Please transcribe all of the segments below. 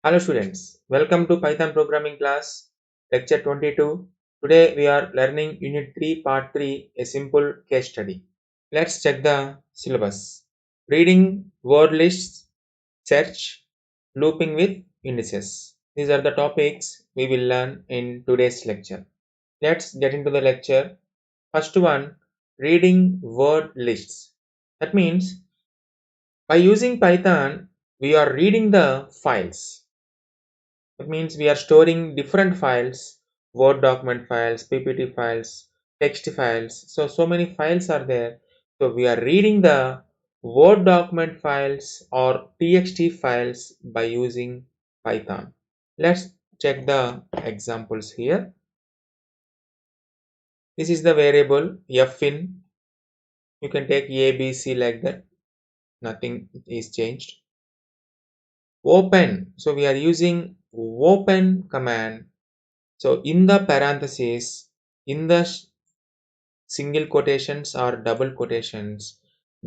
Hello students, welcome to Python programming class, lecture 22. Today we are learning unit 3 part 3, a simple case study. Let's check the syllabus. Reading word lists, search, looping with indices. These are the topics we will learn in today's lecture. Let's get into the lecture. First one, reading word lists. That means by using Python, we are reading the files. It means we are storing different files, Word document files, PPT files, text files. So many files are there. So we are reading the Word document files or TXT files by using Python. Let's check the examples here. This is the variable fin. You can take A, B, C like that. Nothing is changed. Open. So we are using open command. So in the parentheses, in the single quotations or double quotations,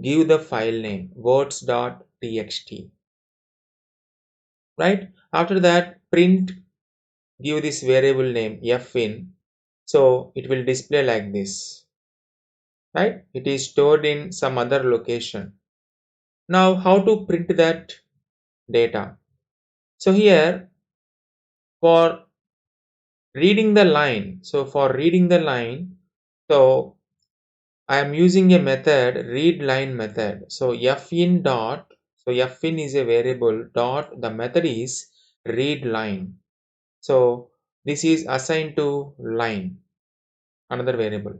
give the file name words.txt. Right? After that, print, give this variable name fin. So it will display like this. Right? It is stored in some other location. Now, how to print that data? So here, for reading the line, so I am using a method, read line method. So fin dot, so fin is a variable dot, the method is read line. So this is assigned to line, another variable.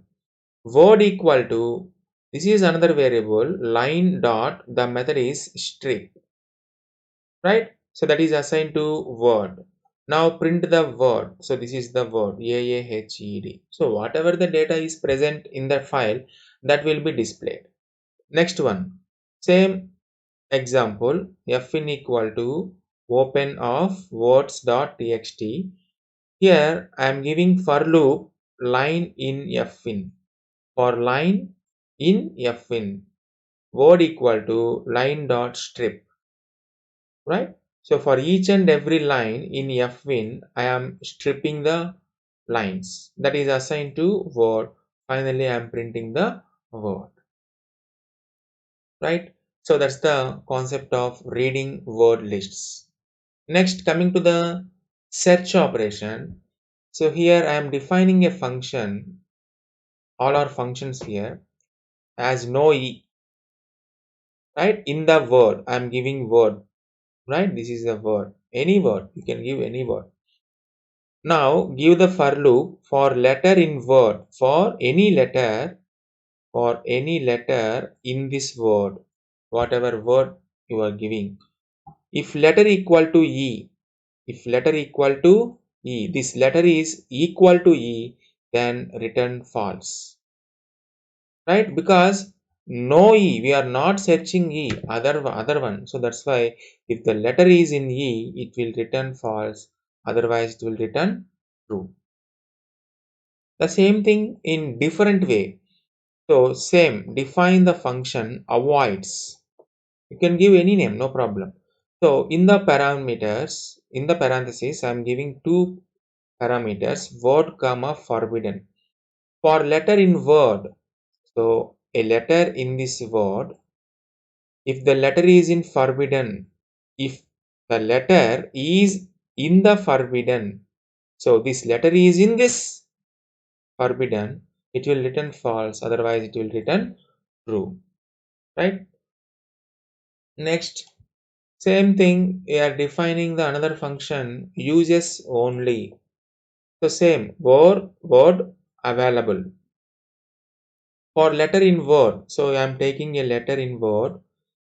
Word equal to, this is another variable, line dot, the method is strip, right? So that is assigned to word. Now print the word. So this is the word, AAHED. So whatever the data is present in the file, that will be displayed. Next one, same example, fin equal to open of words.txt. Here I am giving for loop line in fin. For line in fin, word equal to line dot strip, right? So for each and every line in fin, I am stripping the lines that is assigned to word. Finally, I am printing the word. Right? So that's the concept of reading word lists. Next, coming to the search operation. So here I am defining a function, all our functions here as no e, right? In the word, I am giving word, right? This is the word, any word, you can give any word. Now give the for loop for letter in word, for any letter in this word, whatever word you are giving. If letter equal to E, this letter is equal to E, then return false. Right? Because no E, we are not searching E, other one. So that's why if the letter is in E, it will return false. Otherwise, it will return true. The same thing in different way. So same, define the function avoids. You can give any name, no problem. So in the parameters, in the parentheses, I am giving two parameters, word comma forbidden. For letter in word, so a letter in this word, if the letter is in forbidden, if the letter is in the forbidden, so this letter is in this forbidden, it will return false, otherwise it will return true, right? Next, same thing, we are defining the another function uses only. So same, word available. For letter in word, so I am taking a letter in word.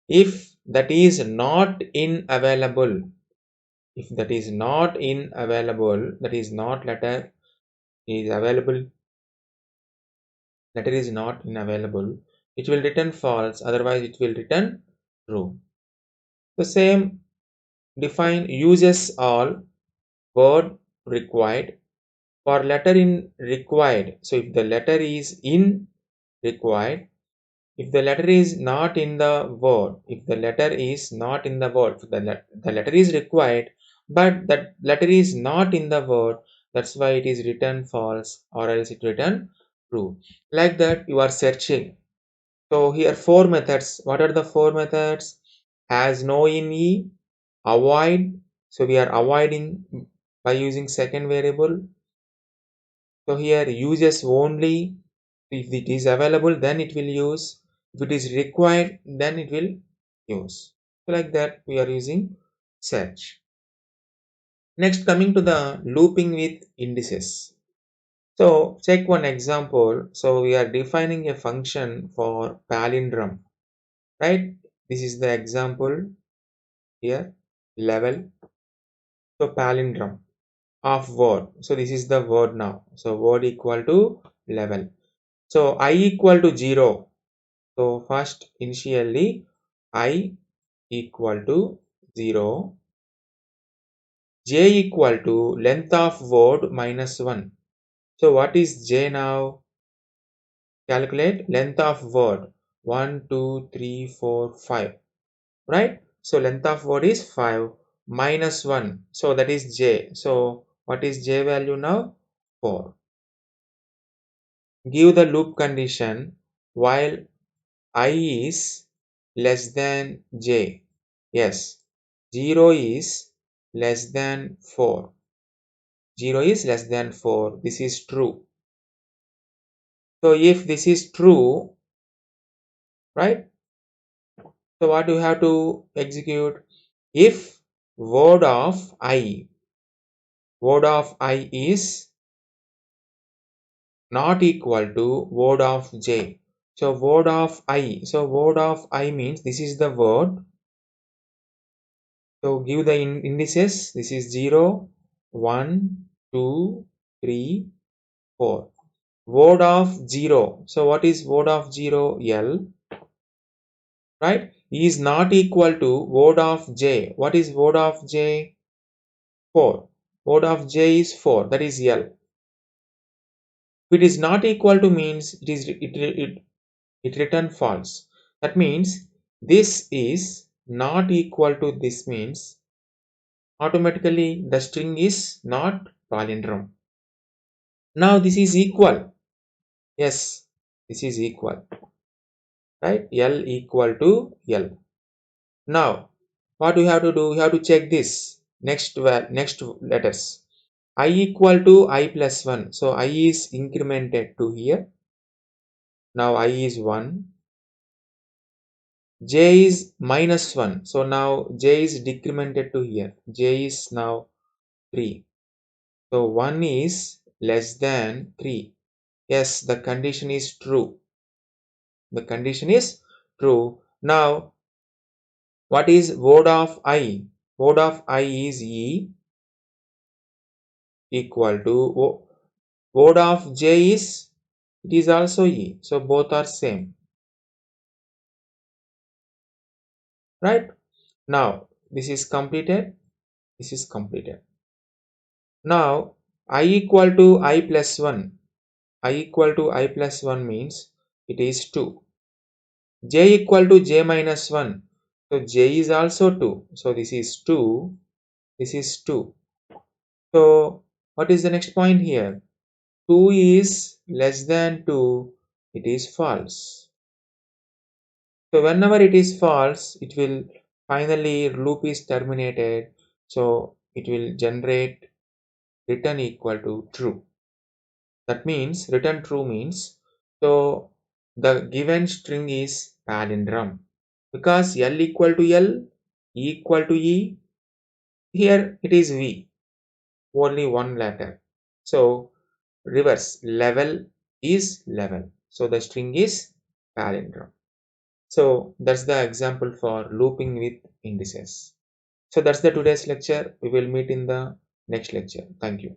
If that is not in available, if that is not in available, that is not letter is available, letter is not in available, it will return false, otherwise it will return true. The same, define uses all, word required. For letter in required, so if the letter is in required, if the letter is not in the word, if the letter is not in the word, the letter is required, but that letter is not in the word. That's why it is written false or else it written true. Like that you are searching. So here four methods. What are the four methods? Has no in e, avoid. So we are avoiding by using second variable. So here uses only. If it is available, then it will use. If it is required, then it will use. So like that we are using search. Next, coming to the looping with indices. So check one example. So we are defining a function for palindrome, right? This is the example here, level. So palindrome of word. So this is the word now. So word equal to level. So I equal to 0. So first initially I equal to 0. J equal to length of word minus 1. So what is J now? Calculate length of word. 1, 2, 3, 4, 5. Right? So length of word is 5 minus 1. So that is J. So what is J value now? 4. Give the loop condition while I is less than J. Yes. 0 is less than 4. 0 is less than 4. This is true. So if this is true, right? So what do you have to execute? If word of I is not equal to word of j. So word of I. So word of I means this is the word. So give the indices. This is 0, 1, 2, 3, 4. Word of 0. So what is word of 0? L. Right? Is not equal to word of j. What is word of j? 4. Word of j is 4. That is L. If it is not equal to means it return false. That means this is not equal to this means automatically the string is not palindrome. Now this is equal. Yes, this is equal. Right? L equal to L. Now what we have to do? We have to check this next letters. I equal to I plus 1. So I is incremented to here. Now I is 1. J is minus 1. So now J is decremented to here. J is now 3. So 1 is less than 3. Yes, the condition is true. The condition is true. Now, what is word of I? Word of I is E equal to word of J is it is also E. So both are same. Right? Now, this is completed. This is completed. Now, I equal to I plus 1. I equal to I plus 1 means it is 2. J equal to J minus 1. So J is also 2. So this is 2. This is 2. So what is the next point here? 2 is less than 2. It is false. So whenever it is false, it will finally loop is terminated. So it will generate return equal to true. That means return true means so the given string is palindrome because L equal to L, E equal to E. Here it is V, only one letter. So reverse level is level. So the string is palindrome. So that's the example for looping with indices. So that's the today's lecture. We will meet in the next lecture. Thank you.